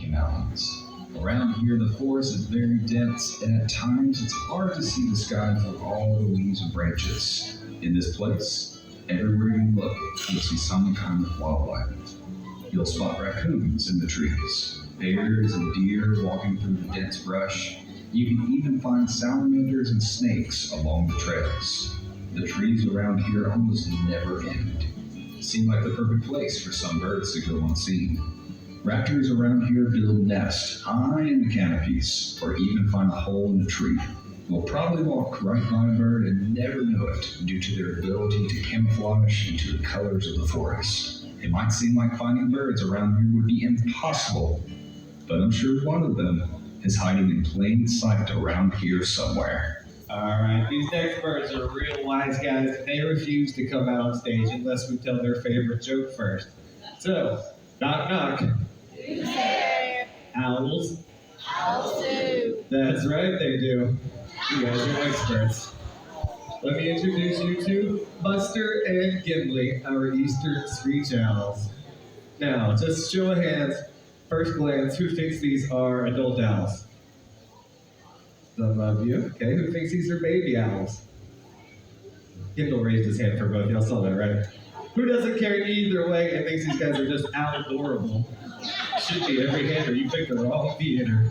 Rocky Mountains. Around here, the forest is very dense, and at times it's hard to see the sky for all the leaves and branches. In this place, everywhere you look, you'll see some kind of wildlife. You'll spot raccoons in the trees, bears and deer walking through the dense brush. You can even find salamanders and snakes along the trails. The trees around here almost never end. Seem like the perfect place for some birds to go unseen. Raptors around here build nests high in the canopies, or even find a hole in a tree. You'll probably walk right by a bird and never know it due to their ability to camouflage into the colors of the forest. It might seem like finding birds around here would be impossible, but I'm sure one of them is hiding in plain sight around here somewhere. Alright, these next birds are real wise guys. They refuse to come out on stage unless we tell their favorite joke first. So, knock knock. Who's there? Owls. Owls do. That's right, they do. You guys are experts. Let me introduce you to Buster and Gimli, our eastern screech owls. Now, just show of hands, first glance, who thinks these are adult owls? Some of you. Okay, who thinks these are baby owls? Kendall raised his hand for both. Y'all saw that, right? Who doesn't care either way and thinks these guys are just owl-adorable? Should be every hand, or you picked the wrong theater.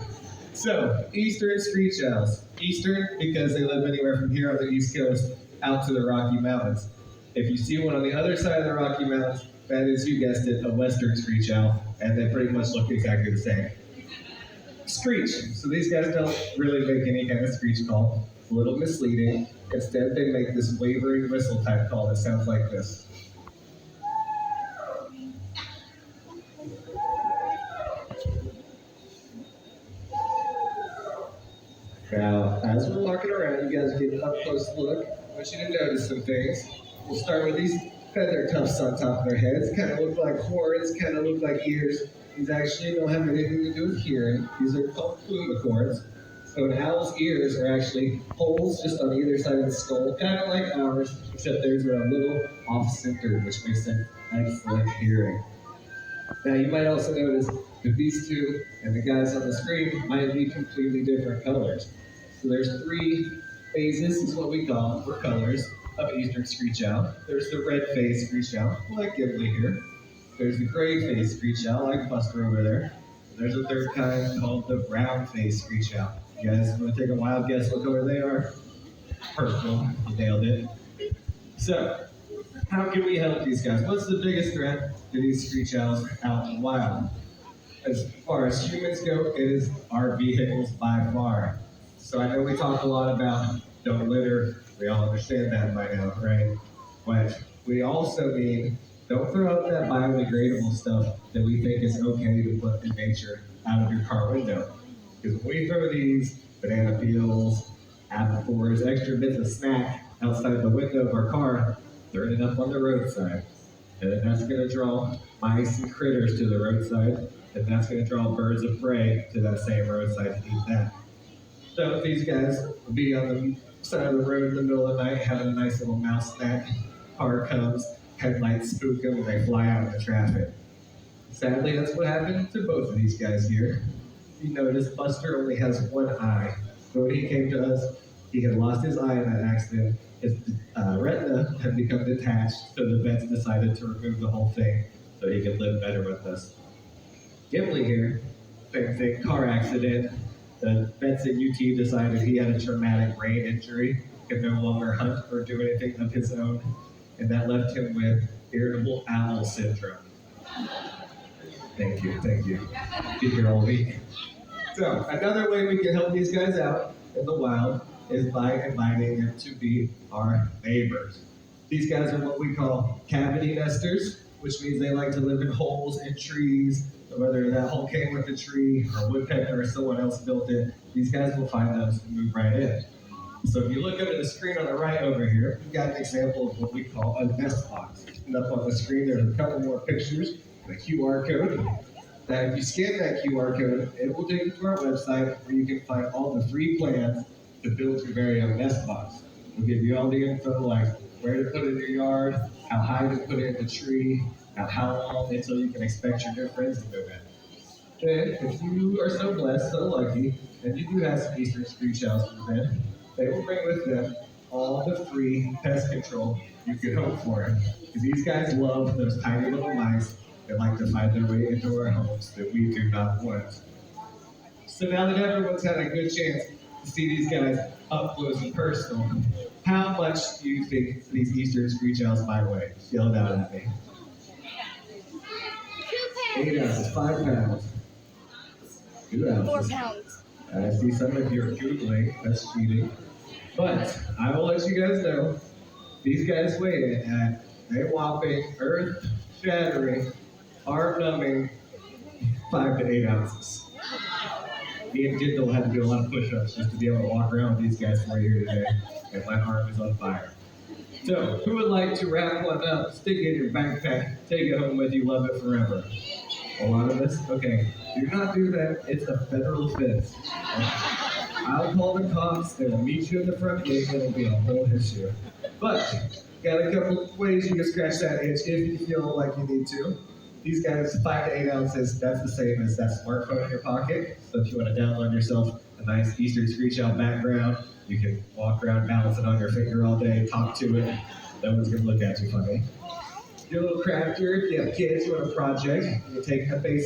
So, eastern screech owls. Eastern because they live anywhere from here on the East Coast out to the Rocky Mountains. If you see one on the other side of the Rocky Mountains, that is, you guessed it, a western screech owl, and they pretty much look exactly the same. Screech. So these guys don't really make any kind of screech call. It's a little misleading. Instead, they make this wavering whistle type call that sounds like this. Now, as we're walking around, you guys get an up-close look. I want you to notice some things. We'll start with these feather tufts on top of their heads. Kind of look like horns, kind of look like ears. These actually don't have anything to do with hearing. These are called plumicords. So an owl's ears are actually holes just on either side of the skull, kind of like ours, except theirs are a little off-centered, which makes them excellent hearing. Now, you might also notice that these two and the guys on the screen might be completely different colors. So there's three phases, is what we call them, or colors, of eastern screech owl. There's the red-faced screech owl, like Gimli here. There's the gray-faced screech owl, like Buster over there. And there's a third kind called the brown-faced screech owl. You guys want to take a wild guess what color they are? Purple. You nailed it. So, how can we help these guys? What's the biggest threat to these screech owls out in the wild? As far as humans go, it is our vehicles by far. So I know we talk a lot about don't litter. We all understand that by now, right? But we also mean don't throw out that biodegradable stuff that we think is okay to put in nature out of your car window. Because when we throw these banana peels, apple cores, extra bits of snack outside the window of our car, they're ending up on the roadside. And then that's going to draw mice and critters to the roadside, and that's going to draw birds of prey to that same roadside to eat that. So these guys will be on the side of the road in the middle of the night having a nice little mouse snack. Car comes, headlights spook them, and they fly out into traffic. Sadly, that's what happened to both of these guys here. You notice Buster only has one eye. So when he came to us, he had lost his eye in that accident. His retina had become detached, so the vets decided to remove the whole thing so he could live better with us. Gimli here, same thing, car accident. The vets at UT decided he had a traumatic brain injury, could no longer hunt or do anything of his own, and that left him with irritable bowel syndrome. Thank you. Be here all week. So, another way we can help these guys out in the wild is by inviting them to be our neighbors. These guys are what we call cavity nesters, which means they like to live in holes in trees. So whether that hole came with the tree, or a woodpecker, or someone else built it, these guys will find those and move right in. So if you look up at the screen on the right over here, we've got an example of what we call a nest box. And up on the screen, there's a couple more pictures and a QR code. Now, if you scan that QR code, it will take you to our website where you can find all the free plans to build your very own nest box. We'll give you all the info like where to put it in your yard, how high to put it in the tree, how long until you can expect your new friends to move in. Then, if you are so blessed, so lucky, and you do have some Eastern screech owls in the bed, they will bring with them all the free pest control you could hope for. Because these guys love those tiny little mice that like to find their way into our homes that we do not want. So now that everyone's had a good chance to see these guys up close and personal, how much do you think these Eastern screech owls might weigh? Yell it out at me. 8 ounces, 5 pounds. 2 ounces. 4 pounds. I see some of you are Googling, that's cheating. But I will let you guys know, these guys weigh in at a whopping, earth-shattering, arm-numbing 5 to 8 ounces. Me and Gindle had to do a lot of push-ups just to be able to walk around with these guys for here today, and my arm is on fire. So, who would like to wrap one up, stick it in your backpack, take it home with you, love it forever? A lot of us? Okay. Do not do that. It's a federal offense. I'll call the cops. They will meet you at the front gate. It'll be a whole issue. But, got a couple of ways you can scratch that itch if you feel like you need to. These guys, 5 to 8 ounces, that's the same as that smartphone in your pocket. So if you want to download yourself a nice Eastern screech owl background, you can walk around, balance it on your finger all day, talk to it. No one's going to look at you funny. Your little crafter, if you have kids, you want a project, you take a basic